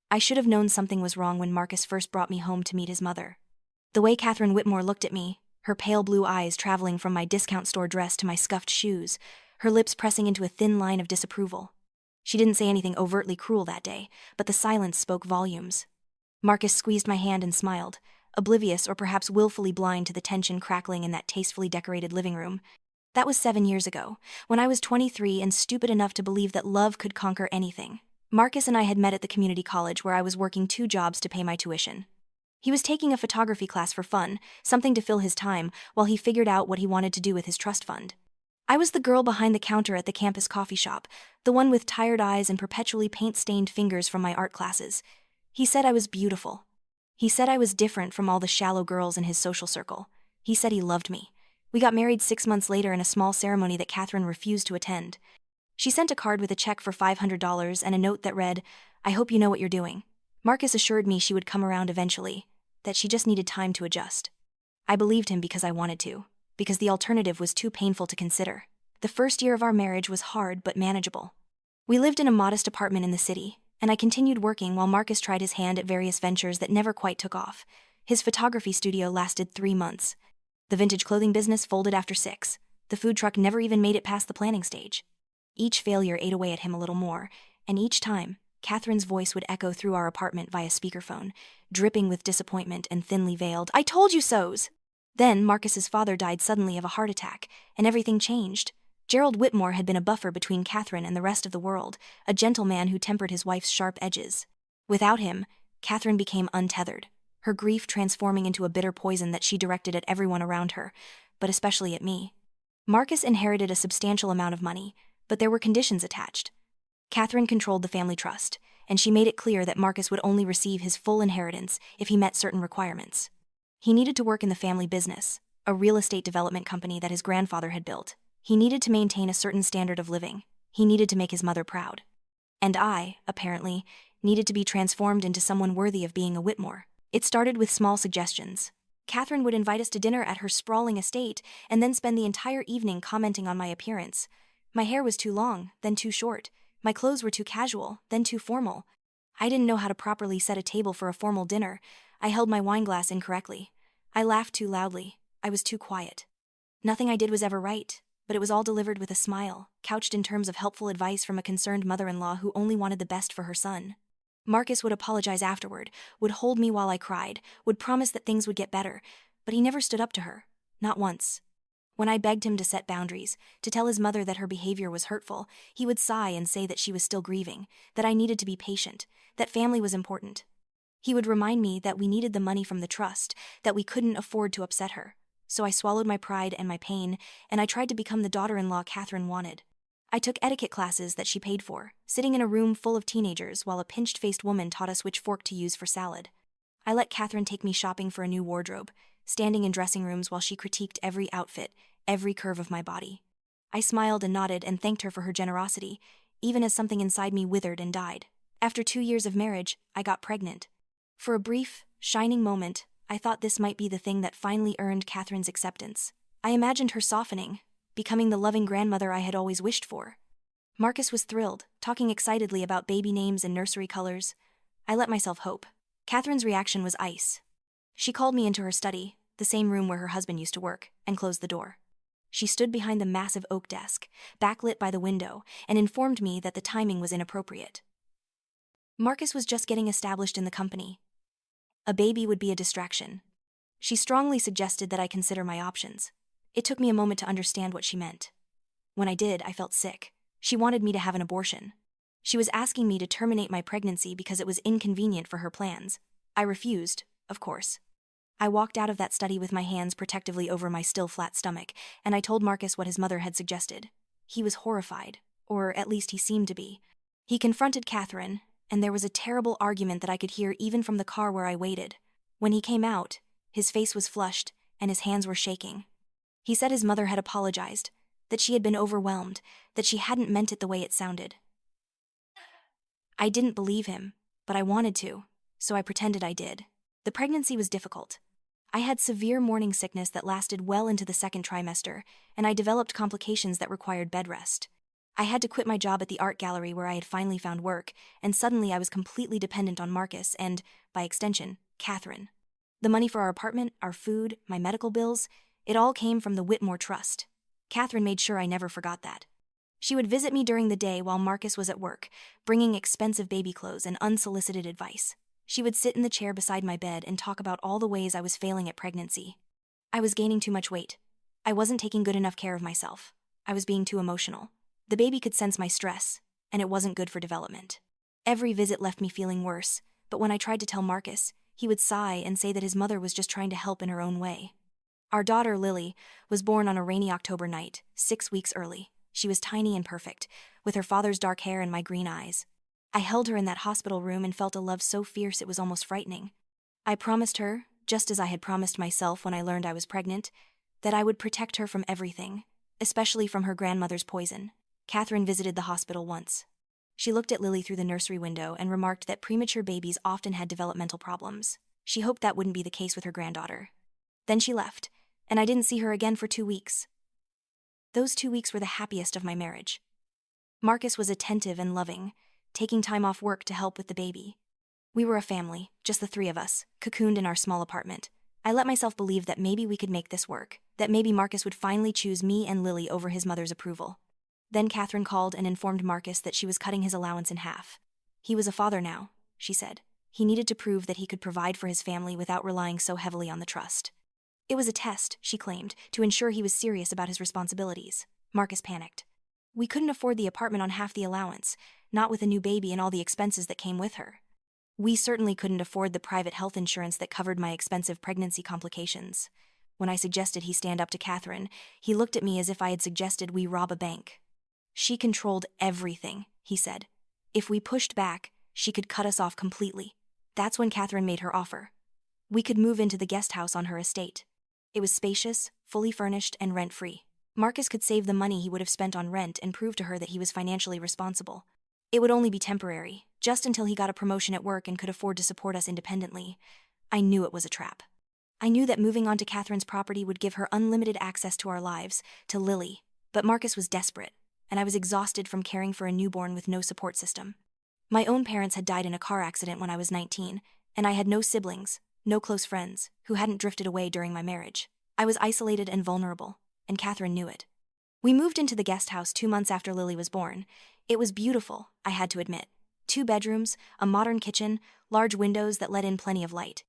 I should have known something was wrong when Marcus first brought me home to meet his mother. The way Katherine Whitmore looked at me, her pale blue eyes traveling from my discount store dress to my scuffed shoes, her lips pressing into a thin line of disapproval. She didn't say anything overtly cruel that day, but the silence spoke volumes. Marcus squeezed my hand and smiled, oblivious or perhaps willfully blind to the tension crackling in that tastefully decorated living room. That was 7 years ago, when I was 23 and stupid enough to believe that love could conquer anything. Marcus and I had met at the community college where I was working 2 jobs to pay my tuition. He was taking a photography class for fun, something to fill his time, while he figured out what he wanted to do with his trust fund. I was the girl behind the counter at the campus coffee shop, the one with tired eyes and perpetually paint-stained fingers from my art classes. He said I was beautiful. He said I was different from all the shallow girls in his social circle. He said he loved me. We got married 6 months later in a small ceremony that Katherine refused to attend. She sent a card with a check for $500 and a note that read, "I hope you know what you're doing." Marcus assured me she would come around eventually, that she just needed time to adjust. I believed him because I wanted to, because the alternative was too painful to consider. The first year of our marriage was hard but manageable. We lived in a modest apartment in the city, and I continued working while Marcus tried his hand at various ventures that never quite took off. His photography studio lasted 3 months. The vintage clothing business folded after 6. The food truck never even made it past the planning stage. Each failure ate away at him a little more, and each time, Katherine's voice would echo through our apartment via speakerphone, dripping with disappointment and thinly veiled, "I told you so's!" Then Marcus's father died suddenly of a heart attack, and everything changed. Gerald Whitmore had been a buffer between Katherine and the rest of the world, a gentle man who tempered his wife's sharp edges. Without him, Katherine became untethered, her grief transforming into a bitter poison that she directed at everyone around her, but especially at me. Marcus inherited a substantial amount of money, but there were conditions attached. Katherine controlled the family trust, and she made it clear that Marcus would only receive his full inheritance if he met certain requirements. He needed to work in the family business, a real estate development company that his grandfather had built. He needed to maintain a certain standard of living. He needed to make his mother proud. And I, apparently, needed to be transformed into someone worthy of being a Whitmore. It started with small suggestions. Katherine would invite us to dinner at her sprawling estate and then spend the entire evening commenting on my appearance. My hair was too long, then too short. My clothes were too casual, then too formal. I didn't know how to properly set a table for a formal dinner. I held my wine glass incorrectly. I laughed too loudly. I was too quiet. Nothing I did was ever right, but it was all delivered with a smile, couched in terms of helpful advice from a concerned mother-in-law who only wanted the best for her son. Marcus would apologize afterward, would hold me while I cried, would promise that things would get better, but he never stood up to her, not once. When I begged him to set boundaries, to tell his mother that her behavior was hurtful, he would sigh and say that she was still grieving, that I needed to be patient, that family was important. He would remind me that we needed the money from the trust, that we couldn't afford to upset her. So I swallowed my pride and my pain, and I tried to become the daughter-in-law Katherine wanted. I took etiquette classes that she paid for, sitting in a room full of teenagers while a pinched-faced woman taught us which fork to use for salad. I let Katherine take me shopping for a new wardrobe, standing in dressing rooms while she critiqued every outfit, every curve of my body. I smiled and nodded and thanked her for her generosity, even as something inside me withered and died. After 2 years of marriage, I got pregnant. For a brief, shining moment, I thought this might be the thing that finally earned Katherine's acceptance. I imagined her softening, becoming the loving grandmother I had always wished for. Marcus was thrilled, talking excitedly about baby names and nursery colors. I let myself hope. Katherine's reaction was ice. She called me into her study, the same room where her husband used to work, and closed the door. She stood behind the massive oak desk, backlit by the window, and informed me that the timing was inappropriate. Marcus was just getting established in the company. A baby would be a distraction. She strongly suggested that I consider my options. It took me a moment to understand what she meant. When I did, I felt sick. She wanted me to have an abortion. She was asking me to terminate my pregnancy because it was inconvenient for her plans. I refused, of course. I walked out of that study with my hands protectively over my still flat stomach, and I told Marcus what his mother had suggested. He was horrified, or at least he seemed to be. He confronted Katherine, and there was a terrible argument that I could hear even from the car where I waited. When he came out, his face was flushed, and his hands were shaking. He said his mother had apologized, that she had been overwhelmed, that she hadn't meant it the way it sounded. I didn't believe him, but I wanted to, so I pretended I did. The pregnancy was difficult. I had severe morning sickness that lasted well into the second trimester, and I developed complications that required bed rest. I had to quit my job at the art gallery where I had finally found work, and suddenly I was completely dependent on Marcus and, by extension, Katherine. The money for our apartment, our food, my medical bills, it all came from the Whitmore Trust. Katherine made sure I never forgot that. She would visit me during the day while Marcus was at work, bringing expensive baby clothes and unsolicited advice. She would sit in the chair beside my bed and talk about all the ways I was failing at pregnancy. I was gaining too much weight. I wasn't taking good enough care of myself. I was being too emotional. The baby could sense my stress, and it wasn't good for development. Every visit left me feeling worse, but when I tried to tell Marcus, he would sigh and say that his mother was just trying to help in her own way. Our daughter, Lily, was born on a rainy October night, 6 weeks early. She was tiny and perfect, with her father's dark hair and my green eyes. I held her in that hospital room and felt a love so fierce it was almost frightening. I promised her, just as I had promised myself when I learned I was pregnant, that I would protect her from everything, especially from her grandmother's poison. Katherine visited the hospital once. She looked at Lily through the nursery window and remarked that premature babies often had developmental problems. She hoped that wouldn't be the case with her granddaughter. Then she left, and I didn't see her again for 2 weeks. Those 2 weeks were the happiest of my marriage. Marcus was attentive and loving, taking time off work to help with the baby. We were a family, just the 3 of us, cocooned in our small apartment. I let myself believe that maybe we could make this work, that maybe Marcus would finally choose me and Lily over his mother's approval. Then Katherine called and informed Marcus that she was cutting his allowance in half. He was a father now, she said. He needed to prove that he could provide for his family without relying so heavily on the trust. It was a test, she claimed, to ensure he was serious about his responsibilities. Marcus panicked. We couldn't afford the apartment on half the allowance, not with a new baby and all the expenses that came with her. We certainly couldn't afford the private health insurance that covered my expensive pregnancy complications. When I suggested he stand up to Katherine, he looked at me as if I had suggested we rob a bank. She controlled everything, he said. If we pushed back, she could cut us off completely. That's when Katherine made her offer. We could move into the guest house on her estate. It was spacious, fully furnished, and rent-free. Marcus could save the money he would have spent on rent and prove to her that he was financially responsible. It would only be temporary, just until he got a promotion at work and could afford to support us independently. I knew it was a trap. I knew that moving onto Katherine's property would give her unlimited access to our lives, to Lily. But Marcus was desperate, and I was exhausted from caring for a newborn with no support system. My own parents had died in a car accident when I was 19, and I had no siblings, no close friends, who hadn't drifted away during my marriage. I was isolated and vulnerable, and Katherine knew it. We moved into the guest house 2 months after Lily was born. It was beautiful, I had to admit. 2 bedrooms, a modern kitchen, large windows that let in plenty of light.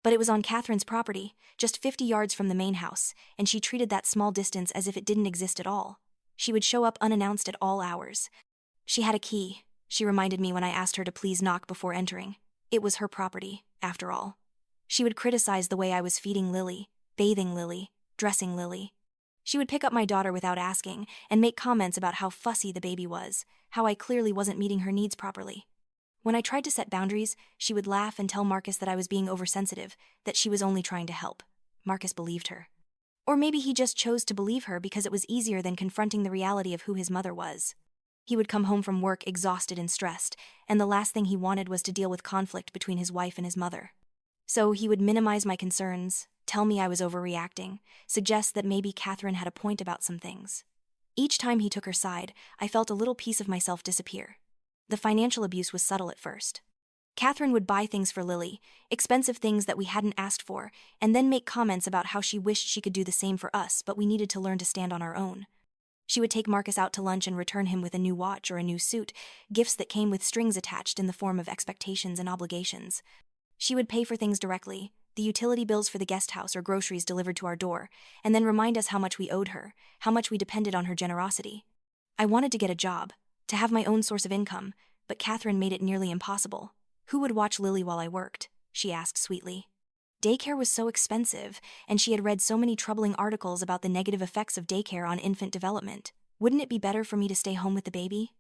But it was on Katherine's property, just 50 yards from the main house, and she treated that small distance as if it didn't exist at all. She would show up unannounced at all hours. She had a key, she reminded me when I asked her to please knock before entering. It was her property, after all. She would criticize the way I was feeding Lily, bathing Lily, dressing Lily. She would pick up my daughter without asking and make comments about how fussy the baby was, how I clearly wasn't meeting her needs properly. When I tried to set boundaries, she would laugh and tell Marcus that I was being oversensitive, that she was only trying to help. Marcus believed her. Or maybe he just chose to believe her because it was easier than confronting the reality of who his mother was. He would come home from work exhausted and stressed, and the last thing he wanted was to deal with conflict between his wife and his mother. So he would minimize my concerns, tell me I was overreacting, suggest that maybe Katherine had a point about some things. Each time he took her side, I felt a little piece of myself disappear. The financial abuse was subtle at first. Katherine would buy things for Lily, expensive things that we hadn't asked for, and then make comments about how she wished she could do the same for us, but we needed to learn to stand on our own. She would take Marcus out to lunch and return him with a new watch or a new suit, gifts that came with strings attached in the form of expectations and obligations. She would pay for things directly, the utility bills for the guest house or groceries delivered to our door, and then remind us how much we owed her, how much we depended on her generosity. I wanted to get a job, to have my own source of income, but Katherine made it nearly impossible. Who would watch Lily while I worked? She asked sweetly. Daycare was so expensive, and she had read so many troubling articles about the negative effects of daycare on infant development. Wouldn't it be better for me to stay home with the baby?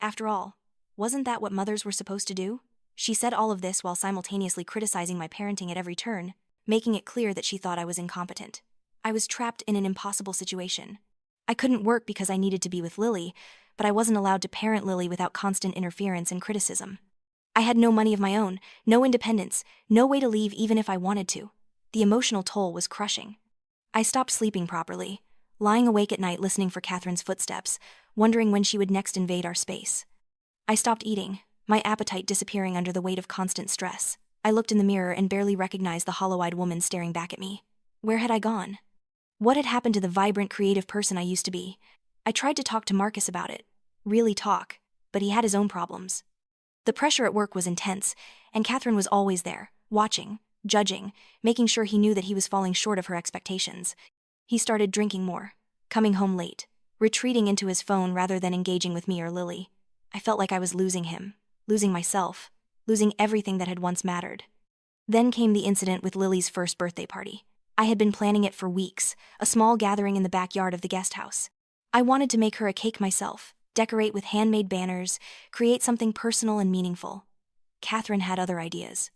After all, wasn't that what mothers were supposed to do? She said all of this while simultaneously criticizing my parenting at every turn, making it clear that she thought I was incompetent. I was trapped in an impossible situation. I couldn't work because I needed to be with Lily, but I wasn't allowed to parent Lily without constant interference and criticism. I had no money of my own, no independence, no way to leave even if I wanted to. The emotional toll was crushing. I stopped sleeping properly, lying awake at night listening for Katherine's footsteps, wondering when she would next invade our space. I stopped eating, my appetite disappearing under the weight of constant stress. I looked in the mirror and barely recognized the hollow-eyed woman staring back at me. Where had I gone? What had happened to the vibrant, creative person I used to be? I tried to talk to Marcus about it. Really talk, but he had his own problems. The pressure at work was intense, and Katherine was always there, watching, judging, making sure he knew that he was falling short of her expectations. He started drinking more, coming home late, retreating into his phone rather than engaging with me or Lily. I felt like I was losing him, losing myself, losing everything that had once mattered. Then came the incident with Lily's first birthday party. I had been planning it for weeks, a small gathering in the backyard of the guest house. I wanted to make her a cake myself, decorate with handmade banners, create something personal and meaningful. Katherine had other ideas.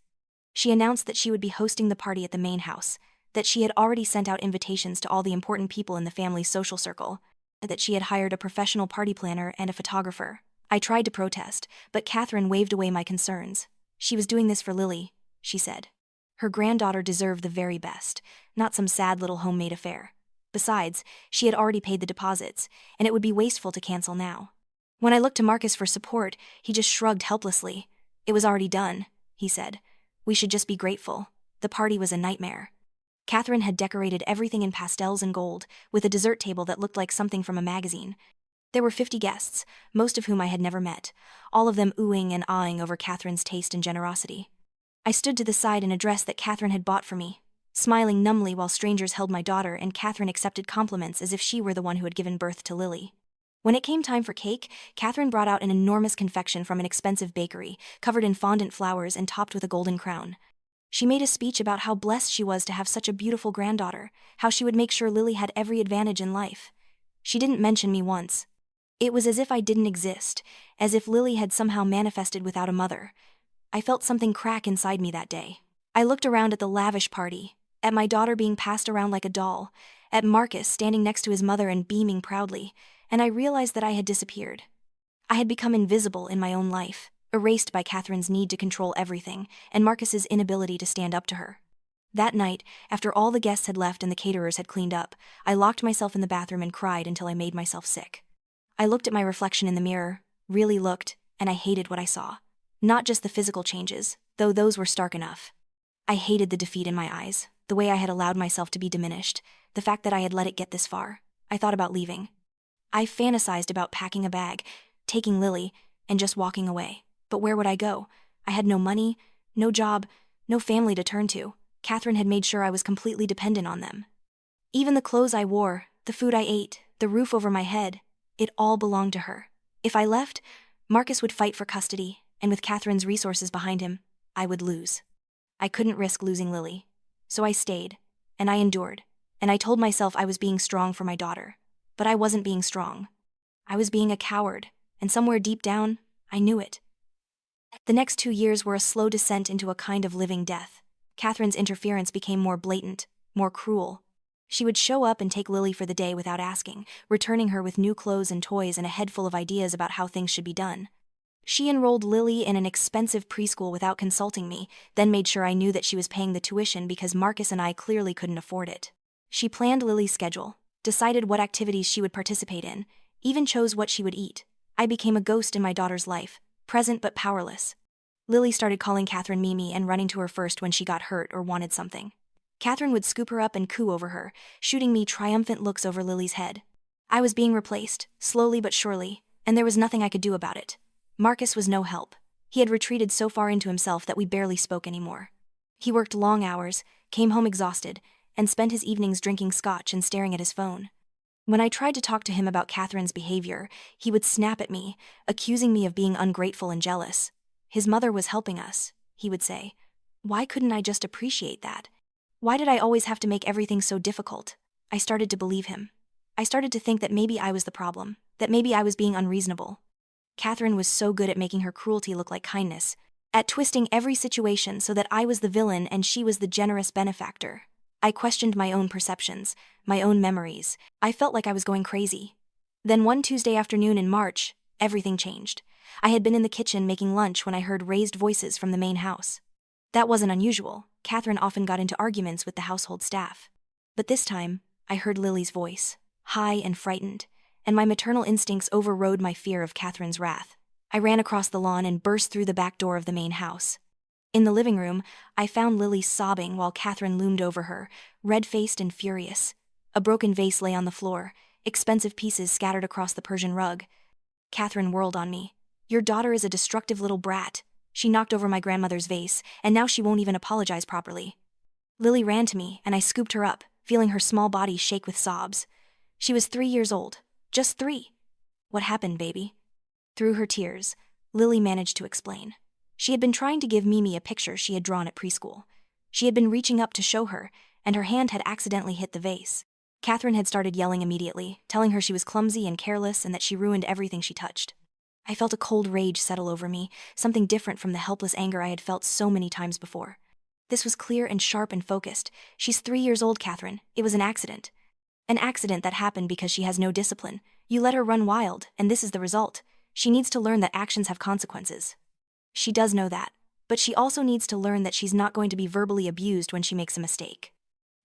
She announced that she would be hosting the party at the main house, that she had already sent out invitations to all the important people in the family's social circle, that she had hired a professional party planner and a photographer. I tried to protest, but Katherine waved away my concerns. She was doing this for Lily, she said. Her granddaughter deserved the very best, not some sad little homemade affair. Besides, she had already paid the deposits, and it would be wasteful to cancel now. When I looked to Marcus for support, he just shrugged helplessly. It was already done, he said. We should just be grateful. The party was a nightmare. Katherine had decorated everything in pastels and gold, with a dessert table that looked like something from a magazine. There were 50 guests, most of whom I had never met, all of them oohing and aahing over Katherine's taste and generosity. I stood to the side in a dress that Katherine had bought for me, smiling numbly while strangers held my daughter and Katherine accepted compliments as if she were the one who had given birth to Lily. When it came time for cake, Katherine brought out an enormous confection from an expensive bakery, covered in fondant flowers and topped with a golden crown. She made a speech about how blessed she was to have such a beautiful granddaughter, how she would make sure Lily had every advantage in life. She didn't mention me once. It was as if I didn't exist, as if Lily had somehow manifested without a mother. I felt something crack inside me that day. I looked around at the lavish party, at my daughter being passed around like a doll, at Marcus standing next to his mother and beaming proudly, and I realized that I had disappeared. I had become invisible in my own life, erased by Katherine's need to control everything and Marcus's inability to stand up to her. That night, after all the guests had left and the caterers had cleaned up, I locked myself in the bathroom and cried until I made myself sick. I looked at my reflection in the mirror, really looked, and I hated what I saw. Not just the physical changes, though those were stark enough. I hated the defeat in my eyes, the way I had allowed myself to be diminished, the fact that I had let it get this far. I thought about leaving. I fantasized about packing a bag, taking Lily, and just walking away. But where would I go? I had no money, no job, no family to turn to. Katherine had made sure I was completely dependent on them. Even the clothes I wore, the food I ate, the roof over my head, it all belonged to her. If I left, Marcus would fight for custody, and with Katherine's resources behind him, I would lose. I couldn't risk losing Lily. So I stayed, and I endured, and I told myself I was being strong for my daughter. But I wasn't being strong. I was being a coward, and somewhere deep down, I knew it. The next 2 years were a slow descent into a kind of living death. Katherine's interference became more blatant, more cruel. She would show up and take Lily for the day without asking, returning her with new clothes and toys and a head full of ideas about how things should be done. She enrolled Lily in an expensive preschool without consulting me, then made sure I knew that she was paying the tuition because Marcus and I clearly couldn't afford it. She planned Lily's schedule, decided what activities she would participate in, even chose what she would eat. I became a ghost in my daughter's life, present but powerless. Lily started calling Katherine Mimi and running to her first when she got hurt or wanted something. Katherine would scoop her up and coo over her, shooting me triumphant looks over Lily's head. I was being replaced, slowly but surely, and there was nothing I could do about it. Marcus was no help. He had retreated so far into himself that we barely spoke anymore. He worked long hours, came home exhausted, and spent his evenings drinking scotch and staring at his phone. When I tried to talk to him about Katherine's behavior, he would snap at me, accusing me of being ungrateful and jealous. His mother was helping us, he would say. Why couldn't I just appreciate that? Why did I always have to make everything so difficult? I started to believe him. I started to think that maybe I was the problem, that maybe I was being unreasonable. Katherine was so good at making her cruelty look like kindness, at twisting every situation so that I was the villain and she was the generous benefactor. I questioned my own perceptions, my own memories. I felt like I was going crazy. Then one Tuesday afternoon in March, everything changed. I had been in the kitchen making lunch when I heard raised voices from the main house. That wasn't unusual. Katherine often got into arguments with the household staff. But this time, I heard Lily's voice, high and frightened, and my maternal instincts overrode my fear of Katherine's wrath. I ran across the lawn and burst through the back door of the main house. In the living room, I found Lily sobbing while Katherine loomed over her, red-faced and furious. A broken vase lay on the floor, expensive pieces scattered across the Persian rug. Katherine whirled on me. "Your daughter is a destructive little brat. She knocked over my grandmother's vase, and now she won't even apologize properly." Lily ran to me, and I scooped her up, feeling her small body shake with sobs. She was 3 years old. Just 3. "What happened, baby?" Through her tears, Lily managed to explain. She had been trying to give Mimi a picture she had drawn at preschool. She had been reaching up to show her, and her hand had accidentally hit the vase. Katherine had started yelling immediately, telling her she was clumsy and careless and that she ruined everything she touched. I felt a cold rage settle over me, something different from the helpless anger I had felt so many times before. This was clear and sharp and focused. "She's 3 years old, Katherine. It was an accident. An accident that happened because she has no discipline. You let her run wild, and this is the result. She needs to learn that actions have consequences." She does know that, but she also needs to learn that she's not going to be verbally abused when she makes a mistake.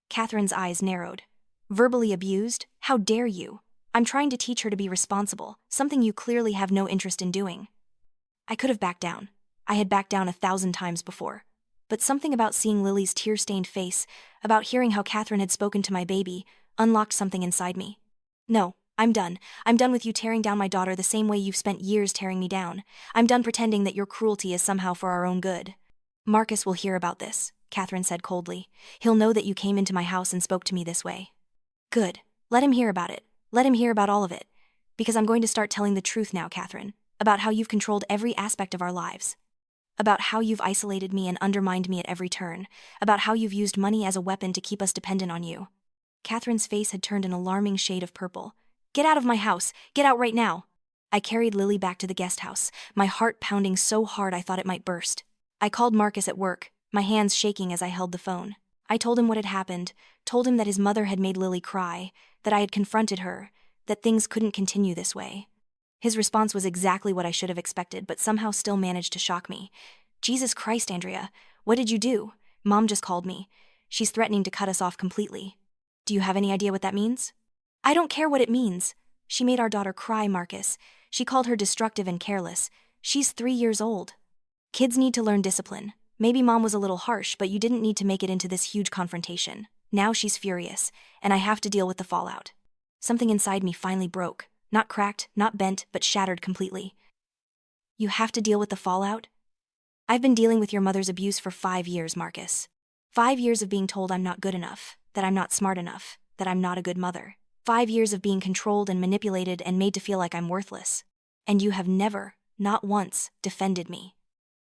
Katherine's eyes narrowed. "Verbally abused? How dare you? I'm trying to teach her to be responsible, something you clearly have no interest in doing." I could have backed down. I had backed down 1,000 times before. But something about seeing Lily's tear-stained face, about hearing how Katherine had spoken to my baby, unlocked something inside me. "No, I'm done. I'm done with you tearing down my daughter the same way you've spent years tearing me down. I'm done pretending that your cruelty is somehow for our own good." "Marcus will hear about this," Katherine said coldly. "He'll know that you came into my house and spoke to me this way." "Good. Let him hear about it. Let him hear about all of it. Because I'm going to start telling the truth now, Katherine, about how you've controlled every aspect of our lives. About how you've isolated me and undermined me at every turn. About how you've used money as a weapon to keep us dependent on you." Katherine's face had turned an alarming shade of purple. "Get out of my house! Get out right now!" I carried Lily back to the guest house, my heart pounding so hard I thought it might burst. I called Marcus at work, my hands shaking as I held the phone. I told him what had happened, told him that his mother had made Lily cry, that I had confronted her, that things couldn't continue this way. His response was exactly what I should have expected, but somehow still managed to shock me. "Jesus Christ, Andrea, what did you do? Mom just called me. She's threatening to cut us off completely. Do you have any idea what that means?" "I don't care what it means. She made our daughter cry, Marcus. She called her destructive and careless. She's 3 years old. Kids need to learn discipline. Maybe Mom was a little harsh, but you didn't need to make it into this huge confrontation. Now she's furious, and I have to deal with the fallout." Something inside me finally broke. Not cracked, not bent, but shattered completely. "You have to deal with the fallout?" "I've been dealing with your mother's abuse for 5 years, Marcus. 5 years of being told I'm not good enough, that I'm not smart enough, that I'm not a good mother. 5 years of being controlled and manipulated and made to feel like I'm worthless. And you have never, not once, defended me.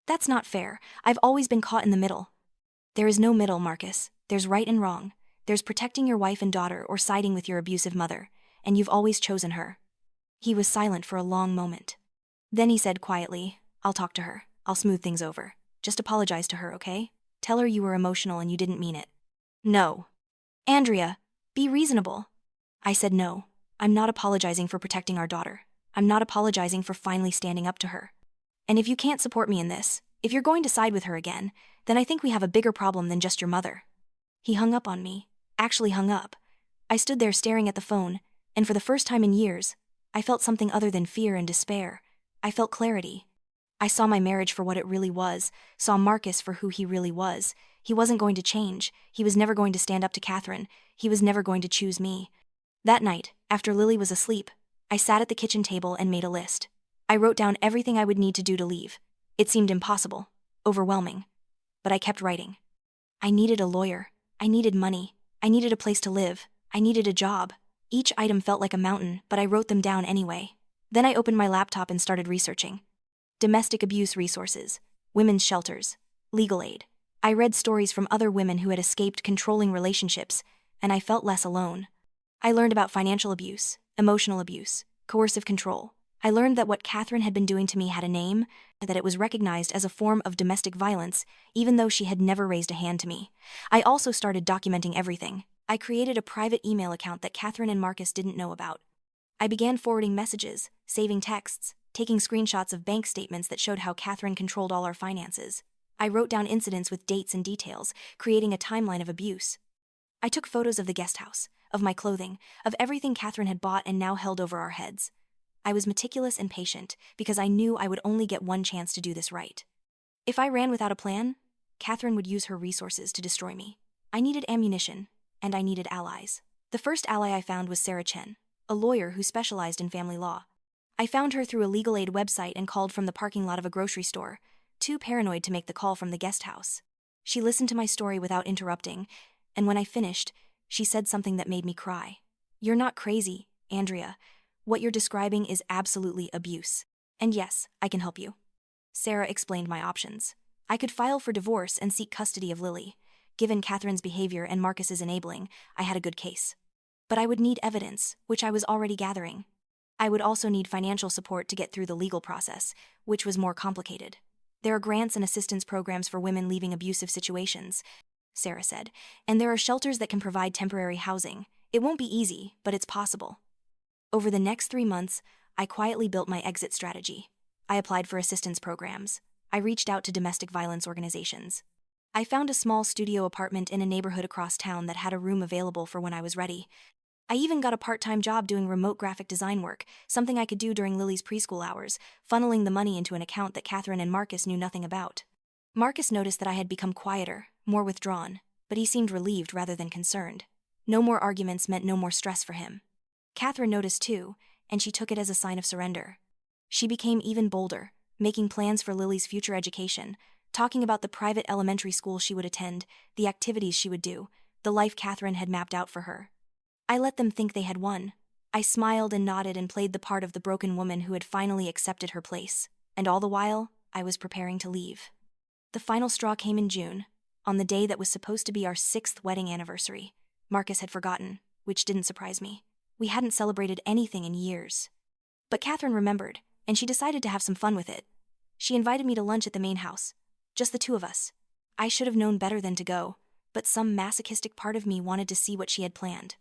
That's not fair. I've always been caught in the middle." "There is no middle, Marcus. There's right and wrong. There's protecting your wife and daughter or siding with your abusive mother, and you've always chosen her." He was silent for a long moment. Then he said quietly, "I'll talk to her. I'll smooth things over. Just apologize to her, okay? Tell her you were emotional and you didn't mean it." "No." "Andrea, be reasonable." I said no. I'm not apologizing for protecting our daughter. I'm not apologizing for finally standing up to her. And if you can't support me in this, if you're going to side with her again, then I think we have a bigger problem than just your mother." He hung up on me. Actually hung up. I stood there staring at the phone, and for the first time in years, I felt something other than fear and despair. I felt clarity. I saw my marriage for what it really was, saw Marcus for who he really was. He wasn't going to change. He was never going to stand up to Katherine. He was never going to choose me. That night, after Lily was asleep, I sat at the kitchen table and made a list. I wrote down everything I would need to do to leave. It seemed impossible, overwhelming. But I kept writing. I needed a lawyer. I needed money. I needed a place to live. I needed a job. Each item felt like a mountain, but I wrote them down anyway. Then I opened my laptop and started researching. Domestic abuse resources, women's shelters, legal aid. I read stories from other women who had escaped controlling relationships, and I felt less alone. I learned about financial abuse, emotional abuse, coercive control. I learned that what Katherine had been doing to me had a name, and that it was recognized as a form of domestic violence, even though she had never raised a hand to me. I also started documenting everything. I created a private email account that Katherine and Marcus didn't know about. I began forwarding messages, saving texts, taking screenshots of bank statements that showed how Katherine controlled all our finances. I wrote down incidents with dates and details, creating a timeline of abuse. I took photos of the guest house, of my clothing, of everything Katherine had bought and now held over our heads. I was meticulous and patient because I knew I would only get one chance to do this right. If I ran without a plan, Katherine would use her resources to destroy me. I needed ammunition, and I needed allies. The first ally I found was Sarah Chen, a lawyer who specialized in family law. I found her through a legal aid website and called from the parking lot of a grocery store, too paranoid to make the call from the guest house. She listened to my story without interrupting, and when I finished, she said something that made me cry. "You're not crazy, Andrea. What you're describing is absolutely abuse. And yes, I can help you." Sarah explained my options. I could file for divorce and seek custody of Lily. Given Katherine's behavior and Marcus's enabling, I had a good case. But I would need evidence, which I was already gathering. I would also need financial support to get through the legal process, which was more complicated. "There are grants and assistance programs for women leaving abusive situations," Sarah said, "and there are shelters that can provide temporary housing. It won't be easy, but it's possible." Over the next 3 months, I quietly built my exit strategy. I applied for assistance programs. I reached out to domestic violence organizations. I found a small studio apartment in a neighborhood across town that had a room available for when I was ready. I even got a part-time job doing remote graphic design work, something I could do during Lily's preschool hours, funneling the money into an account that Katherine and Marcus knew nothing about. Marcus noticed that I had become quieter, more withdrawn, but he seemed relieved rather than concerned. No more arguments meant no more stress for him. Katherine noticed too, and she took it as a sign of surrender. She became even bolder, making plans for Lily's future education, talking about the private elementary school she would attend, the activities she would do, the life Katherine had mapped out for her. I let them think they had won. I smiled and nodded and played the part of the broken woman who had finally accepted her place, and all the while, I was preparing to leave. The final straw came in June, on the day that was supposed to be our 6th wedding anniversary. Marcus had forgotten, which didn't surprise me. We hadn't celebrated anything in years. But Katherine remembered, and she decided to have some fun with it. She invited me to lunch at the main house, just the two of us. I should have known better than to go, but some masochistic part of me wanted to see what she had planned.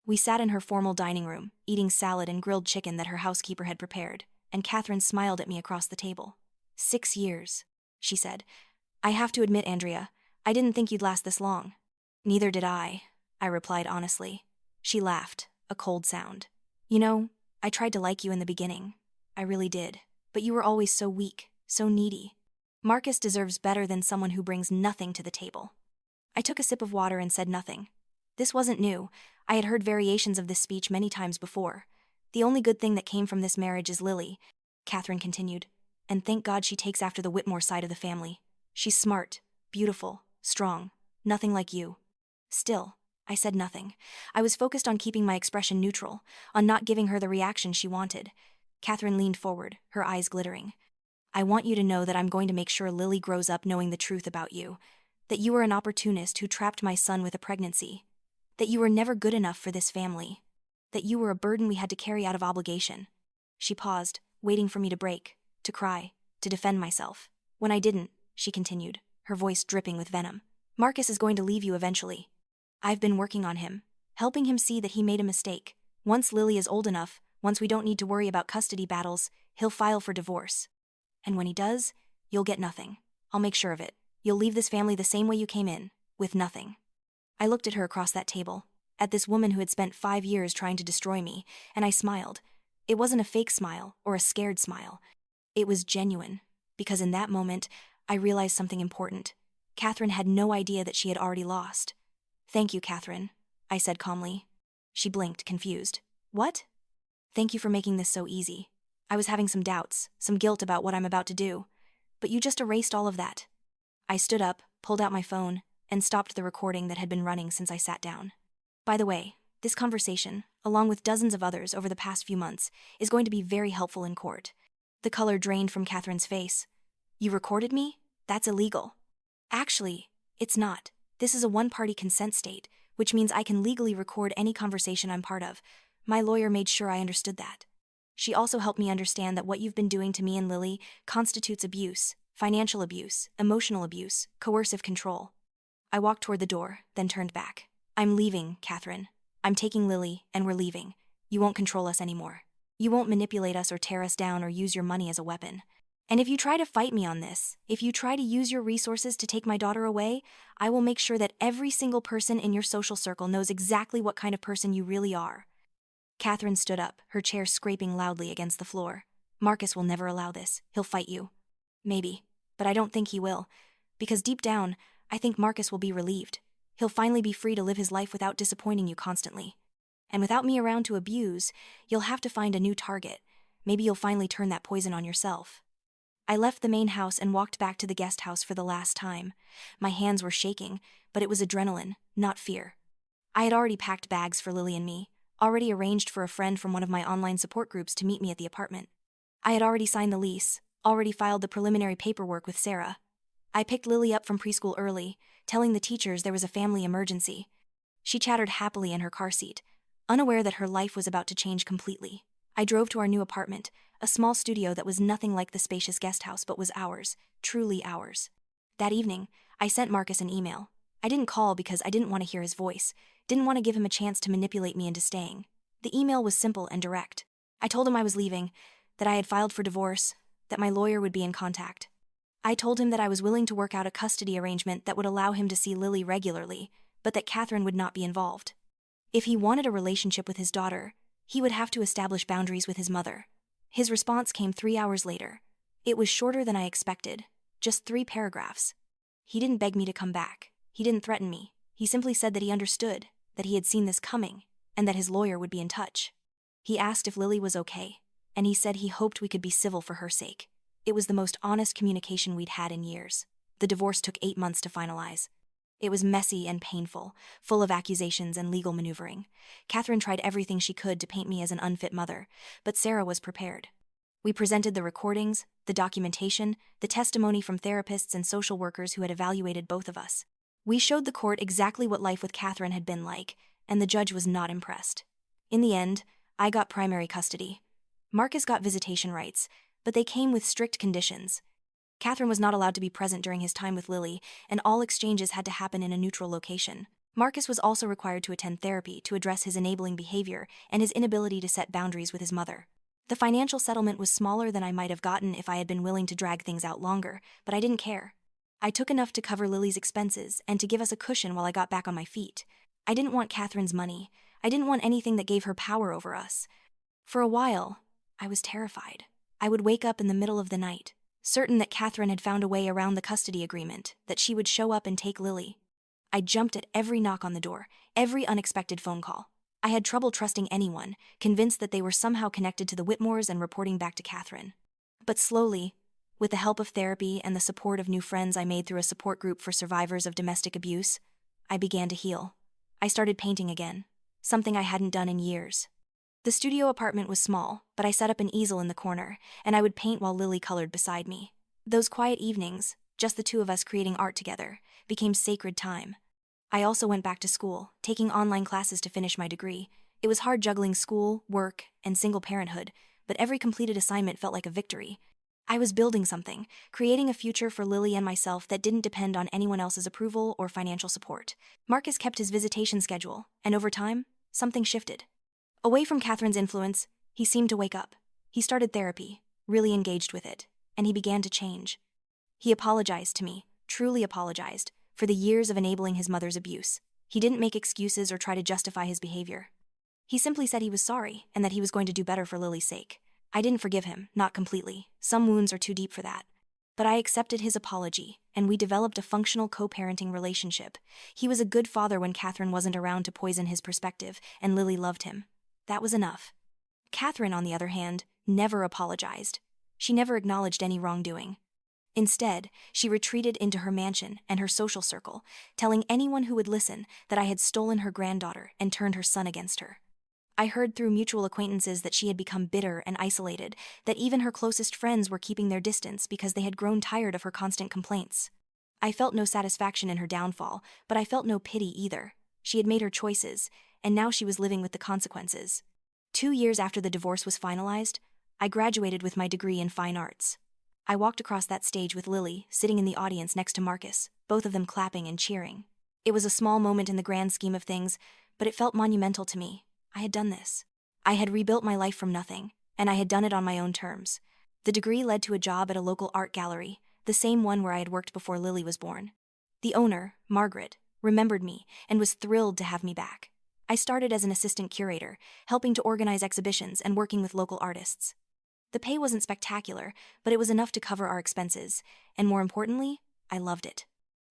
We sat in her formal dining room, eating salad and grilled chicken that her housekeeper had prepared, and Katherine smiled at me across the table. 6 years, she said. "I have to admit, Andrea, I didn't think you'd last this long." "Neither did I replied honestly. She laughed, a cold sound. "You know, I tried to like you in the beginning. I really did. But you were always so weak, so needy. Marcus deserves better than someone who brings nothing to the table." I took a sip of water and said nothing. This wasn't new. I had heard variations of this speech many times before. "The only good thing that came from this marriage is Lily," Katherine continued. "And thank God she takes after the Whitmore side of the family. She's smart, beautiful, strong, nothing like you." Still, I said nothing. I was focused on keeping my expression neutral, on not giving her the reaction she wanted. Katherine leaned forward, her eyes glittering. "I want you to know that I'm going to make sure Lily grows up knowing the truth about you. That you were an opportunist who trapped my son with a pregnancy. That you were never good enough for this family. That you were a burden we had to carry out of obligation." She paused, waiting for me to break, to cry, to defend myself. "When I didn't," she continued, her voice dripping with venom, "Marcus is going to leave you eventually. I've been working on him, helping him see that he made a mistake. Once Lily is old enough, once we don't need to worry about custody battles, he'll file for divorce. And when he does, you'll get nothing. I'll make sure of it. You'll leave this family the same way you came in, with nothing." I looked at her across that table, at this woman who had spent 5 years trying to destroy me, and I smiled. It wasn't a fake smile or a scared smile. It was genuine, because in that moment, I realized something important. Katherine had no idea that she had already lost. "Thank you, Katherine," I said calmly. She blinked, confused. "What?" "Thank you for making this so easy. I was having some doubts, some guilt about what I'm about to do. But you just erased all of that." I stood up, pulled out my phone, and stopped the recording that had been running since I sat down. "By the way, this conversation, along with dozens of others over the past few months, is going to be very helpful in court." The color drained from Katherine's face. "You recorded me? That's illegal." "Actually, it's not. This is a one-party consent state, which means I can legally record any conversation I'm part of. My lawyer made sure I understood that. She also helped me understand that what you've been doing to me and Lily constitutes abuse, financial abuse, emotional abuse, coercive control." I walked toward the door, then turned back. "I'm leaving, Katherine. I'm taking Lily, and we're leaving. You won't control us anymore. You won't manipulate us or tear us down or use your money as a weapon. And if you try to fight me on this, if you try to use your resources to take my daughter away, I will make sure that every single person in your social circle knows exactly what kind of person you really are." Katherine stood up, her chair scraping loudly against the floor. "Marcus will never allow this. He'll fight you." "Maybe, but I don't think he will. Because deep down, I think Marcus will be relieved. He'll finally be free to live his life without disappointing you constantly. And without me around to abuse, you'll have to find a new target. Maybe you'll finally turn that poison on yourself." I left the main house and walked back to the guest house for the last time. My hands were shaking, but it was adrenaline, not fear. I had already packed bags for Lily and me, already arranged for a friend from one of my online support groups to meet me at the apartment. I had already signed the lease, already filed the preliminary paperwork with Sarah. I picked Lily up from preschool early, telling the teachers there was a family emergency. She chattered happily in her car seat, unaware that her life was about to change completely. I drove to our new apartment, a small studio that was nothing like the spacious guest house but was ours, truly ours. That evening, I sent Marcus an email. I didn't call because I didn't want to hear his voice, didn't want to give him a chance to manipulate me into staying. The email was simple and direct. I told him I was leaving, that I had filed for divorce, that my lawyer would be in contact. I told him that I was willing to work out a custody arrangement that would allow him to see Lily regularly, but that Katherine would not be involved. If he wanted a relationship with his daughter, he would have to establish boundaries with his mother. His response came 3 hours later. It was shorter than I expected, just 3 paragraphs. He didn't beg me to come back. He didn't threaten me. He simply said that he understood, that he had seen this coming, and that his lawyer would be in touch. He asked if Lily was okay, and he said he hoped we could be civil for her sake. It was the most honest communication we'd had in years. The divorce took 8 months to finalize. It was messy and painful, full of accusations and legal maneuvering. Katherine tried everything she could to paint me as an unfit mother, but Sarah was prepared. We presented the recordings, the documentation, the testimony from therapists and social workers who had evaluated both of us. We showed the court exactly what life with Katherine had been like, and the judge was not impressed. In the end, I got primary custody. Marcus got visitation rights, but they came with strict conditions. Katherine was not allowed to be present during his time with Lily, and all exchanges had to happen in a neutral location. Marcus was also required to attend therapy to address his enabling behavior and his inability to set boundaries with his mother. The financial settlement was smaller than I might have gotten if I had been willing to drag things out longer, but I didn't care. I took enough to cover Lily's expenses and to give us a cushion while I got back on my feet. I didn't want Katherine's money. I didn't want anything that gave her power over us. For a while, I was terrified. I would wake up in the middle of the night, certain that Katherine had found a way around the custody agreement, that she would show up and take Lily. I jumped at every knock on the door, every unexpected phone call. I had trouble trusting anyone, convinced that they were somehow connected to the Whitmores and reporting back to Katherine. But slowly, with the help of therapy and the support of new friends I made through a support group for survivors of domestic abuse, I began to heal. I started painting again, something I hadn't done in years. The studio apartment was small, but I set up an easel in the corner, and I would paint while Lily colored beside me. Those quiet evenings, just the two of us creating art together, became sacred time. I also went back to school, taking online classes to finish my degree. It was hard juggling school, work, and single parenthood, but every completed assignment felt like a victory. I was building something, creating a future for Lily and myself that didn't depend on anyone else's approval or financial support. Marcus kept his visitation schedule, and over time, something shifted. Away from Katherine's influence, he seemed to wake up. He started therapy, really engaged with it, and he began to change. He apologized to me, truly apologized, for the years of enabling his mother's abuse. He didn't make excuses or try to justify his behavior. He simply said he was sorry and that he was going to do better for Lily's sake. I didn't forgive him, not completely. Some wounds are too deep for that. But I accepted his apology, and we developed a functional co-parenting relationship. He was a good father when Katherine wasn't around to poison his perspective, and Lily loved him. That was enough. Katherine, on the other hand, never apologized. She never acknowledged any wrongdoing. Instead, she retreated into her mansion and her social circle, telling anyone who would listen that I had stolen her granddaughter and turned her son against her. I heard through mutual acquaintances that she had become bitter and isolated, that even her closest friends were keeping their distance because they had grown tired of her constant complaints. I felt no satisfaction in her downfall, but I felt no pity either. She had made her choices, and now she was living with the consequences. 2 years after the divorce was finalized, I graduated with my degree in fine arts. I walked across that stage with Lily, sitting in the audience next to Marcus, both of them clapping and cheering. It was a small moment in the grand scheme of things, but it felt monumental to me. I had done this. I had rebuilt my life from nothing, and I had done it on my own terms. The degree led to a job at a local art gallery, the same one where I had worked before Lily was born. The owner, Margaret, remembered me and was thrilled to have me back. I started as an assistant curator, helping to organize exhibitions and working with local artists. The pay wasn't spectacular, but it was enough to cover our expenses, and more importantly, I loved it.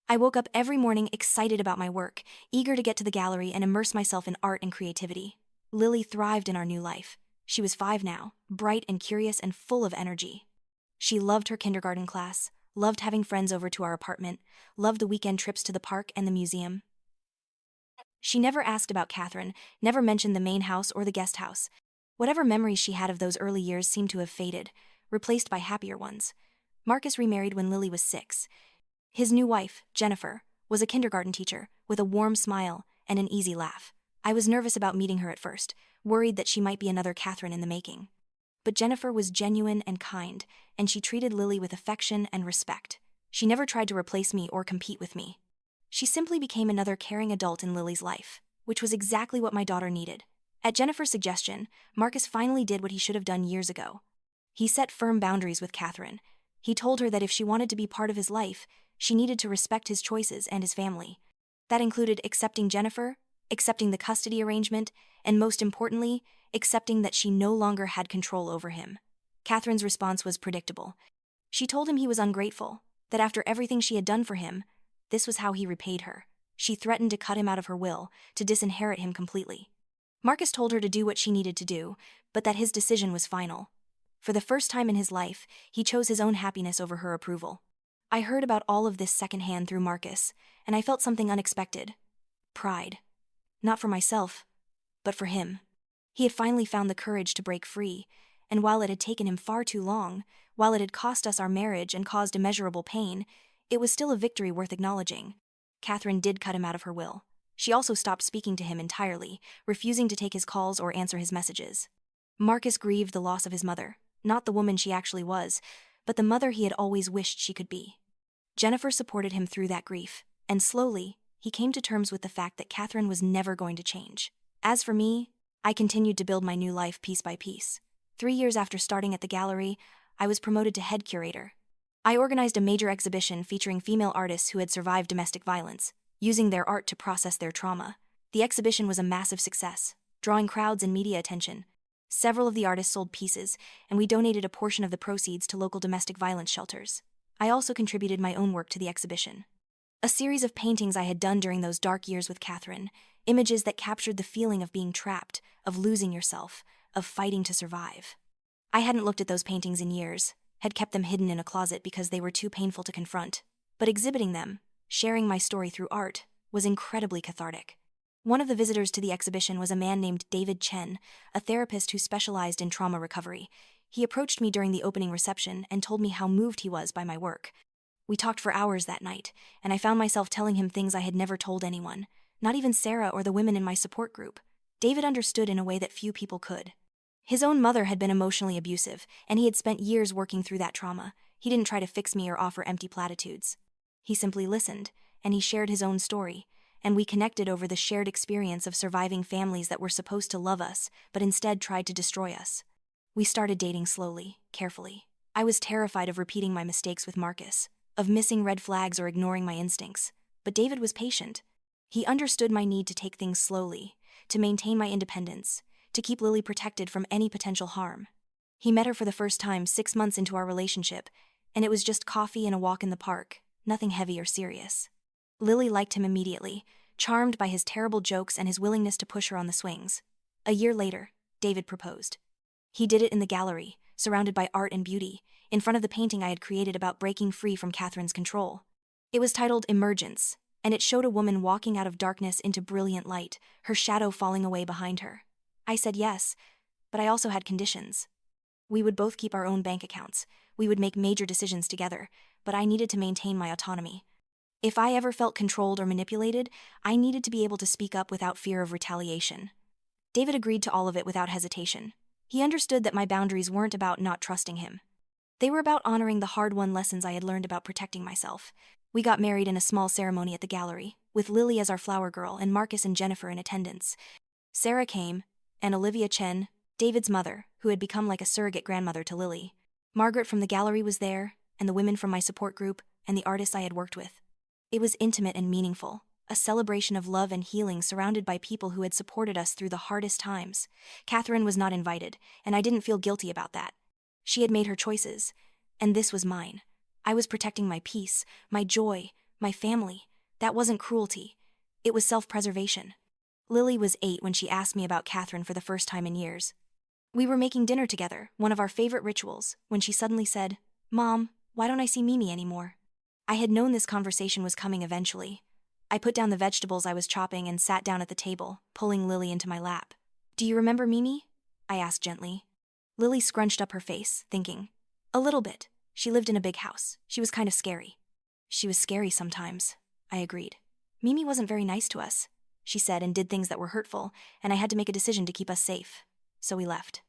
I woke up every morning excited about my work, eager to get to the gallery and immerse myself in art and creativity. Lily thrived in our new life. She was 5 now, bright and curious and full of energy. She loved her kindergarten class, loved having friends over to our apartment, loved the weekend trips to the park and the museum. She never asked about Katherine, never mentioned the main house or the guest house. Whatever memories she had of those early years seemed to have faded, replaced by happier ones. Marcus remarried when Lily was 6. His new wife, Jennifer, was a kindergarten teacher, with a warm smile and an easy laugh. I was nervous about meeting her at first, worried that she might be another Katherine in the making. But Jennifer was genuine and kind, and she treated Lily with affection and respect. She never tried to replace me or compete with me. She simply became another caring adult in Lily's life, which was exactly what my daughter needed. At Jennifer's suggestion, Marcus finally did what he should have done years ago. He set firm boundaries with Katherine. He told her that if she wanted to be part of his life, she needed to respect his choices and his family. That included accepting Jennifer, accepting the custody arrangement, and most importantly, accepting that she no longer had control over him. Katherine's response was predictable. She told him he was ungrateful, that after everything she had done for him, this was how he repaid her. She threatened to cut him out of her will, to disinherit him completely. Marcus told her to do what she needed to do, but that his decision was final. For the first time in his life, he chose his own happiness over her approval. I heard about all of this secondhand through Marcus, and I felt something unexpected. Pride. Not for myself, but for him. He had finally found the courage to break free, and while it had taken him far too long, while it had cost us our marriage and caused immeasurable pain, it was still a victory worth acknowledging. Katherine did cut him out of her will. She also stopped speaking to him entirely, refusing to take his calls or answer his messages. Marcus grieved the loss of his mother, not the woman she actually was, but the mother he had always wished she could be. Jennifer supported him through that grief, and slowly, he came to terms with the fact that Katherine was never going to change. As for me, I continued to build my new life piece by piece. 3 years after starting at the gallery, I was promoted to head curator. I organized a major exhibition featuring female artists who had survived domestic violence, using their art to process their trauma. The exhibition was a massive success, drawing crowds and media attention. Several of the artists sold pieces, and we donated a portion of the proceeds to local domestic violence shelters. I also contributed my own work to the exhibition. A series of paintings I had done during those dark years with Katherine, images that captured the feeling of being trapped, of losing yourself, of fighting to survive. I hadn't looked at those paintings in years, had kept them hidden in a closet because they were too painful to confront. But exhibiting them, sharing my story through art, was incredibly cathartic. One of the visitors to the exhibition was a man named David Chen, a therapist who specialized in trauma recovery. He approached me during the opening reception and told me how moved he was by my work. We talked for hours that night, and I found myself telling him things I had never told anyone, not even Sarah or the women in my support group. David understood in a way that few people could. His own mother had been emotionally abusive, and he had spent years working through that trauma. He didn't try to fix me or offer empty platitudes. He simply listened, and he shared his own story, and we connected over the shared experience of surviving families that were supposed to love us, but instead tried to destroy us. We started dating slowly, carefully. I was terrified of repeating my mistakes with Marcus, of missing red flags or ignoring my instincts, but David was patient. He understood my need to take things slowly, to maintain my independence, to keep Lily protected from any potential harm. He met her for the first time 6 months into our relationship, and it was just coffee and a walk in the park, nothing heavy or serious. Lily liked him immediately, charmed by his terrible jokes and his willingness to push her on the swings. A year later, David proposed. He did it in the gallery, surrounded by art and beauty, in front of the painting I had created about breaking free from Katherine's control. It was titled Emergence, and it showed a woman walking out of darkness into brilliant light, her shadow falling away behind her. I said yes, but I also had conditions. We would both keep our own bank accounts. We would make major decisions together, but I needed to maintain my autonomy. If I ever felt controlled or manipulated, I needed to be able to speak up without fear of retaliation. David agreed to all of it without hesitation. He understood that my boundaries weren't about not trusting him. They were about honoring the hard-won lessons I had learned about protecting myself. We got married in a small ceremony at the gallery, with Lily as our flower girl and Marcus and Jennifer in attendance. Sarah came, and Olivia Chen, David's mother, who had become like a surrogate grandmother to Lily. Margaret from the gallery was there, and the women from my support group, and the artists I had worked with. It was intimate and meaningful, a celebration of love and healing surrounded by people who had supported us through the hardest times. Katherine was not invited, and I didn't feel guilty about that. She had made her choices, and this was mine. I was protecting my peace, my joy, my family. That wasn't cruelty. It was self-preservation. Lily was 8 when she asked me about Katherine for the first time in years. We were making dinner together, one of our favorite rituals, when she suddenly said, "Mom, why don't I see Mimi anymore?" I had known this conversation was coming eventually. I put down the vegetables I was chopping and sat down at the table, pulling Lily into my lap. "Do you remember Mimi?" I asked gently. Lily scrunched up her face, thinking. "A little bit. She lived in a big house. She was kind of scary." "She was scary sometimes," I agreed. "Mimi wasn't very nice to us," she said, and did things that were hurtful, and I had to make a decision to keep us safe. So we left.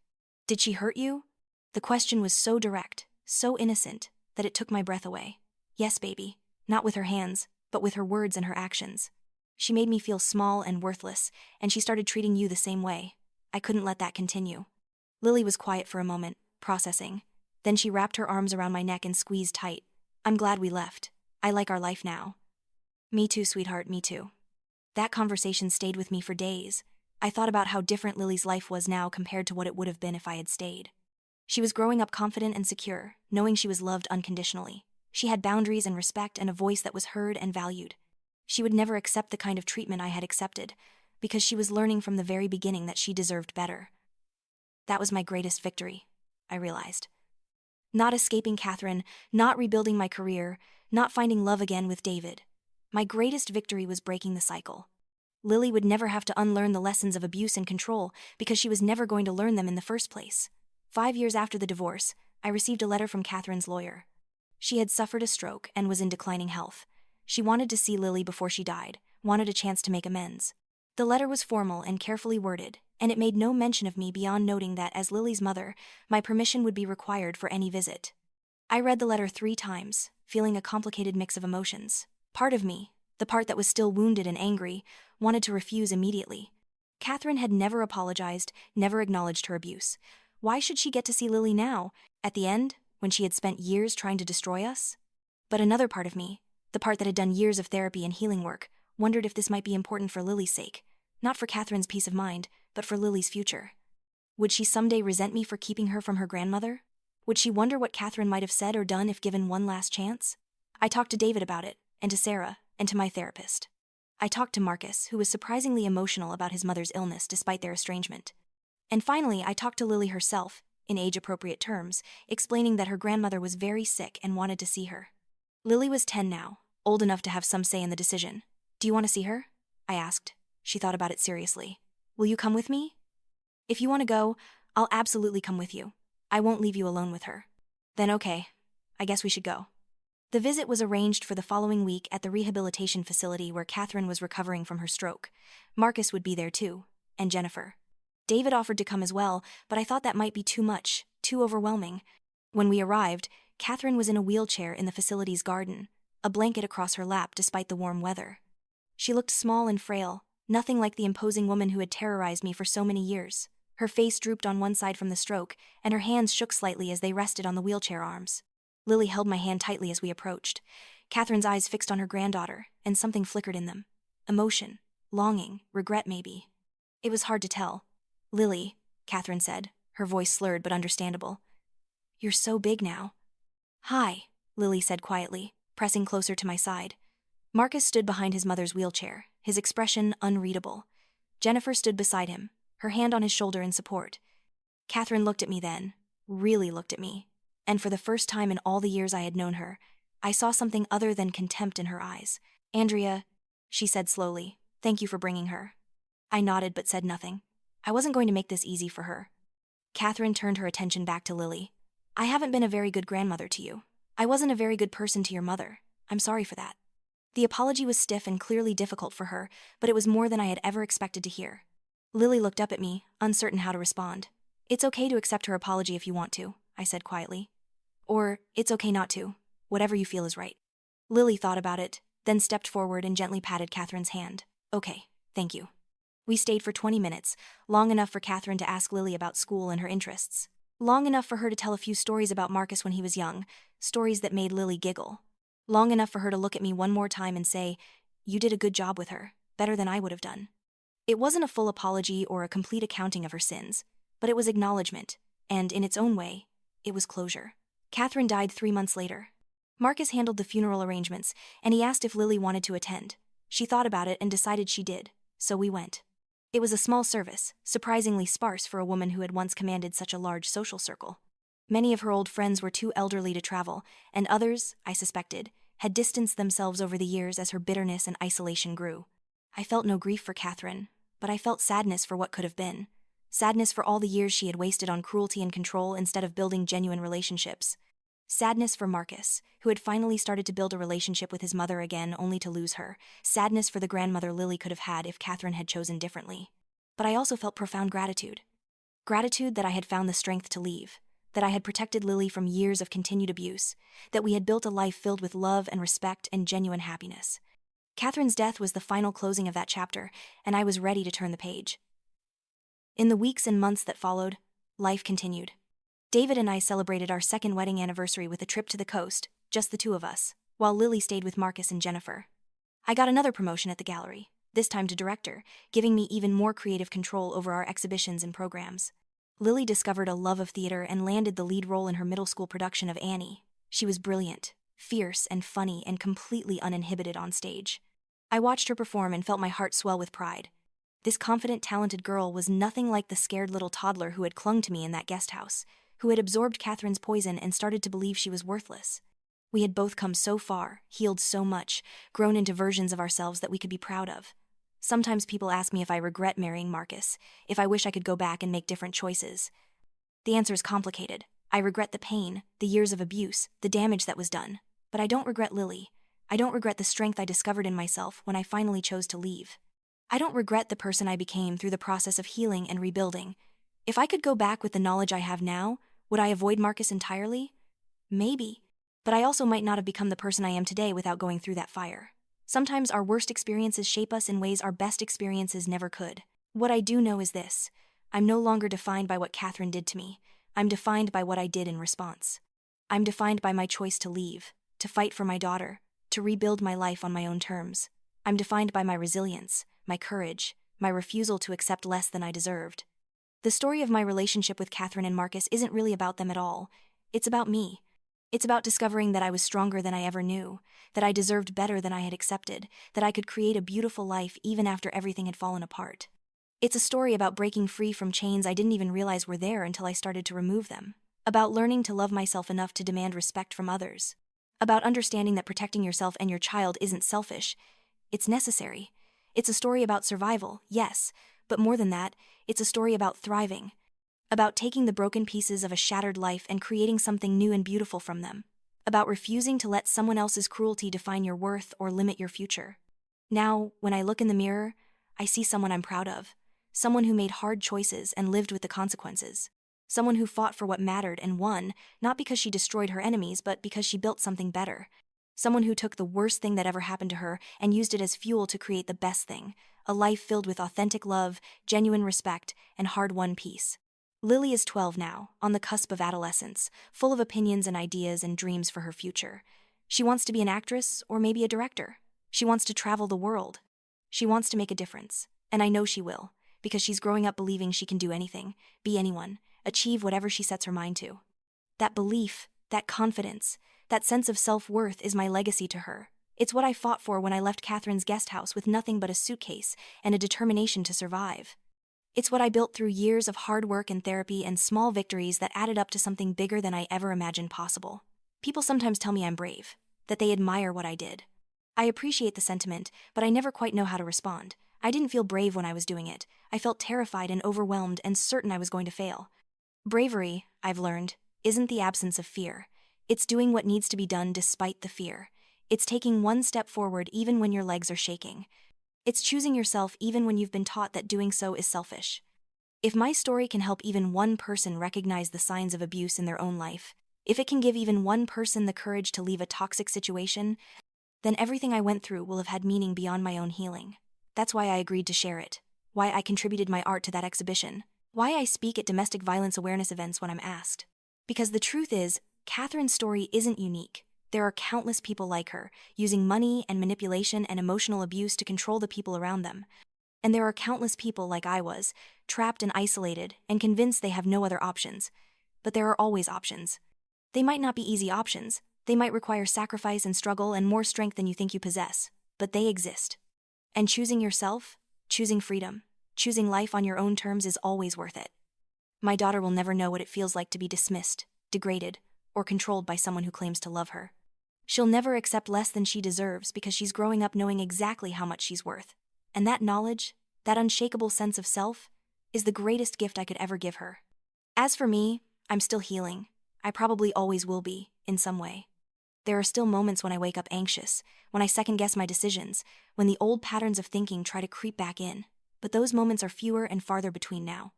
"Did she hurt you?" The question was so direct, so innocent, that it took my breath away. "Yes, baby. Not with her hands, but with her words and her actions. She made me feel small and worthless, and she started treating you the same way. I couldn't let that continue." Lily was quiet for a moment, processing. Then she wrapped her arms around my neck and squeezed tight. "I'm glad we left. I like our life now." "Me too, sweetheart, me too." That conversation stayed with me for days. I thought about how different Lily's life was now compared to what it would have been if I had stayed. She was growing up confident and secure, knowing she was loved unconditionally. She had boundaries and respect and a voice that was heard and valued. She would never accept the kind of treatment I had accepted, because she was learning from the very beginning that she deserved better. That was my greatest victory, I realized. Not escaping Katherine, not rebuilding my career, not finding love again with David. My greatest victory was breaking the cycle. Lily would never have to unlearn the lessons of abuse and control because she was never going to learn them in the first place. 5 years after the divorce, I received a letter from Katherine's lawyer. She had suffered a stroke and was in declining health. She wanted to see Lily before she died, wanted a chance to make amends. The letter was formal and carefully worded, and it made no mention of me beyond noting that as Lily's mother, my permission would be required for any visit. I read the letter 3 times, feeling a complicated mix of emotions. Part of me, the part that was still wounded and angry, wanted to refuse immediately. Katherine had never apologized, never acknowledged her abuse. Why should she get to see Lily now, at the end, when she had spent years trying to destroy us? But another part of me, the part that had done years of therapy and healing work, wondered if this might be important for Lily's sake, not for Katherine's peace of mind, but for Lily's future. Would she someday resent me for keeping her from her grandmother? Would she wonder what Katherine might have said or done if given one last chance? I talked to David about it, and to Sarah, and to my therapist. I talked to Marcus, who was surprisingly emotional about his mother's illness despite their estrangement. And finally, I talked to Lily herself, in age-appropriate terms, explaining that her grandmother was very sick and wanted to see her. Lily was 10 now, old enough to have some say in the decision. "Do you want to see her?" I asked. She thought about it seriously. "Will you come with me?" "If you want to go, I'll absolutely come with you. I won't leave you alone with her." "Then okay. I guess we should go." The visit was arranged for the following week at the rehabilitation facility where Katherine was recovering from her stroke. Marcus would be there too, and Jennifer. David offered to come as well, but I thought that might be too much, too overwhelming. When we arrived, Katherine was in a wheelchair in the facility's garden, a blanket across her lap despite the warm weather. She looked small and frail, nothing like the imposing woman who had terrorized me for so many years. Her face drooped on one side from the stroke, and her hands shook slightly as they rested on the wheelchair arms. Lily held my hand tightly as we approached. Katherine's eyes fixed on her granddaughter, and something flickered in them. Emotion, longing, regret maybe. It was hard to tell. "Lily," Katherine said, her voice slurred but understandable. "You're so big now." "Hi," Lily said quietly, pressing closer to my side. Marcus stood behind his mother's wheelchair, his expression unreadable. Jennifer stood beside him, her hand on his shoulder in support. Katherine looked at me then, really looked at me, and for the first time in all the years I had known her, I saw something other than contempt in her eyes. "Andrea," she said slowly, "thank you for bringing her." I nodded but said nothing. I wasn't going to make this easy for her. Katherine turned her attention back to Lily. "I haven't been a very good grandmother to you. I wasn't a very good person to your mother. I'm sorry for that." The apology was stiff and clearly difficult for her, but it was more than I had ever expected to hear. Lily looked up at me, uncertain how to respond. "It's okay to accept her apology if you want to," I said quietly. "Or, it's okay not to. Whatever you feel is right." Lily thought about it, then stepped forward and gently patted Katherine's hand. "Okay, thank you." We stayed for 20 minutes, long enough for Katherine to ask Lily about school and her interests. Long enough for her to tell a few stories about Marcus when he was young, stories that made Lily giggle. Long enough for her to look at me one more time and say, "You did a good job with her, better than I would have done." It wasn't a full apology or a complete accounting of her sins, but it was acknowledgement, and in its own way, it was closure. Katherine died 3 months later. Marcus handled the funeral arrangements, and he asked if Lily wanted to attend. She thought about it and decided she did, so we went. It was a small service, surprisingly sparse for a woman who had once commanded such a large social circle. Many of her old friends were too elderly to travel, and others, I suspected, had distanced themselves over the years as her bitterness and isolation grew. I felt no grief for Katherine, but I felt sadness for what could have been. Sadness for all the years she had wasted on cruelty and control instead of building genuine relationships. Sadness for Marcus, who had finally started to build a relationship with his mother again only to lose her. Sadness for the grandmother Lily could have had if Katherine had chosen differently. But I also felt profound gratitude. Gratitude that I had found the strength to leave, that I had protected Lily from years of continued abuse, that we had built a life filled with love and respect and genuine happiness. Katherine's death was the final closing of that chapter, and I was ready to turn the page. In the weeks and months that followed, life continued. David and I celebrated our second wedding anniversary with a trip to the coast, just the two of us, while Lily stayed with Marcus and Jennifer. I got another promotion at the gallery, this time to director, giving me even more creative control over our exhibitions and programs. Lily discovered a love of theater and landed the lead role in her middle school production of Annie. She was brilliant, fierce and funny and completely uninhibited on stage. I watched her perform and felt my heart swell with pride. This confident, talented girl was nothing like the scared little toddler who had clung to me in that guest house, who had absorbed Katherine's poison and started to believe she was worthless. We had both come so far, healed so much, grown into versions of ourselves that we could be proud of. Sometimes people ask me if I regret marrying Marcus, if I wish I could go back and make different choices. The answer is complicated. I regret the pain, the years of abuse, the damage that was done. But I don't regret Lily. I don't regret the strength I discovered in myself when I finally chose to leave. I don't regret the person I became through the process of healing and rebuilding. If I could go back with the knowledge I have now, would I avoid Marcus entirely? Maybe. But I also might not have become the person I am today without going through that fire. Sometimes our worst experiences shape us in ways our best experiences never could. What I do know is this: I'm no longer defined by what Katherine did to me. I'm defined by what I did in response. I'm defined by my choice to leave, to fight for my daughter, to rebuild my life on my own terms. I'm defined by my resilience, my courage, my refusal to accept less than I deserved. The story of my relationship with Katherine and Marcus isn't really about them at all. It's about me. It's about discovering that I was stronger than I ever knew, that I deserved better than I had accepted, that I could create a beautiful life even after everything had fallen apart. It's a story about breaking free from chains I didn't even realize were there until I started to remove them. About learning to love myself enough to demand respect from others. About understanding that protecting yourself and your child isn't selfish. It's necessary. It's a story about survival, yes, but more than that, it's a story about thriving. About taking the broken pieces of a shattered life and creating something new and beautiful from them. About refusing to let someone else's cruelty define your worth or limit your future. Now, when I look in the mirror, I see someone I'm proud of. Someone who made hard choices and lived with the consequences. Someone who fought for what mattered and won, not because she destroyed her enemies, but because she built something better. Someone who took the worst thing that ever happened to her and used it as fuel to create the best thing. A life filled with authentic love, genuine respect, and hard-won peace. Lily is 12 now, on the cusp of adolescence, full of opinions and ideas and dreams for her future. She wants to be an actress or maybe a director. She wants to travel the world. She wants to make a difference, and I know she will, because she's growing up believing she can do anything, be anyone, achieve whatever she sets her mind to. That belief, that confidence, that sense of self-worth is my legacy to her. It's what I fought for when I left Katherine's guest house with nothing but a suitcase and a determination to survive. It's what I built through years of hard work and therapy and small victories that added up to something bigger than I ever imagined possible. People sometimes tell me I'm brave, that they admire what I did. I appreciate the sentiment, but I never quite know how to respond. I didn't feel brave when I was doing it. I felt terrified and overwhelmed and certain I was going to fail. Bravery, I've learned, isn't the absence of fear. It's doing what needs to be done despite the fear. It's taking one step forward even when your legs are shaking. It's choosing yourself even when you've been taught that doing so is selfish. If my story can help even one person recognize the signs of abuse in their own life, if it can give even one person the courage to leave a toxic situation, then everything I went through will have had meaning beyond my own healing. That's why I agreed to share it, why I contributed my art to that exhibition, Why I speak at domestic violence awareness events when I'm asked. Because the truth is, Katherine's story isn't unique. There are countless people like her, using money and manipulation and emotional abuse to control the people around them. And there are countless people like I was, trapped and isolated and convinced they have no other options. But there are always options. They might not be easy options. They might require sacrifice and struggle and more strength than you think you possess. But they exist. And choosing yourself, choosing freedom, choosing life on your own terms is always worth it. My daughter will never know what it feels like to be dismissed, degraded, or controlled by someone who claims to love her. She'll never accept less than she deserves because she's growing up knowing exactly how much she's worth. And that knowledge, that unshakable sense of self, is the greatest gift I could ever give her. As for me, I'm still healing. I probably always will be, in some way. There are still moments when I wake up anxious, when I second-guess my decisions, when the old patterns of thinking try to creep back in. But those moments are fewer and farther between now.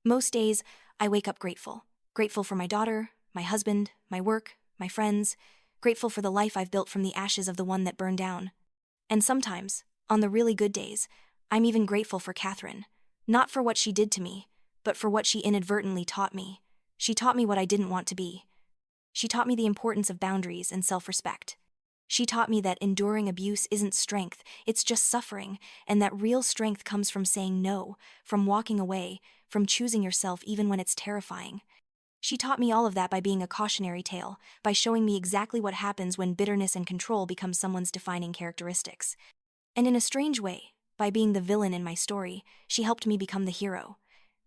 Most days, I wake up grateful. Grateful for my daughter, my husband, my work, my friends. Grateful for the life I've built from the ashes of the one that burned down. And sometimes, on the really good days, I'm even grateful for Katherine. Not for what she did to me, but for what she inadvertently taught me. She taught me what I didn't want to be. She taught me the importance of boundaries and self-respect. She taught me that enduring abuse isn't strength, it's just suffering, and that real strength comes from saying no, from walking away, from choosing yourself even when it's terrifying. She taught me all of that by being a cautionary tale, by showing me exactly what happens when bitterness and control become someone's defining characteristics. And in a strange way, by being the villain in my story, she helped me become the hero.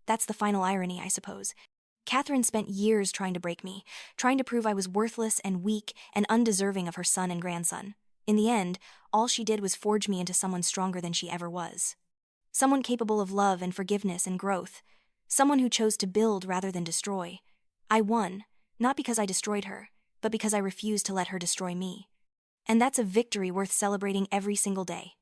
That's the final irony, I suppose. Katherine spent years trying to break me, trying to prove I was worthless and weak and undeserving of her son and grandson. In the end, all she did was forge me into someone stronger than she ever was. Someone capable of love and forgiveness and growth. Someone who chose to build rather than destroy. I won, not because I destroyed her, but because I refused to let her destroy me. And that's a victory worth celebrating every single day.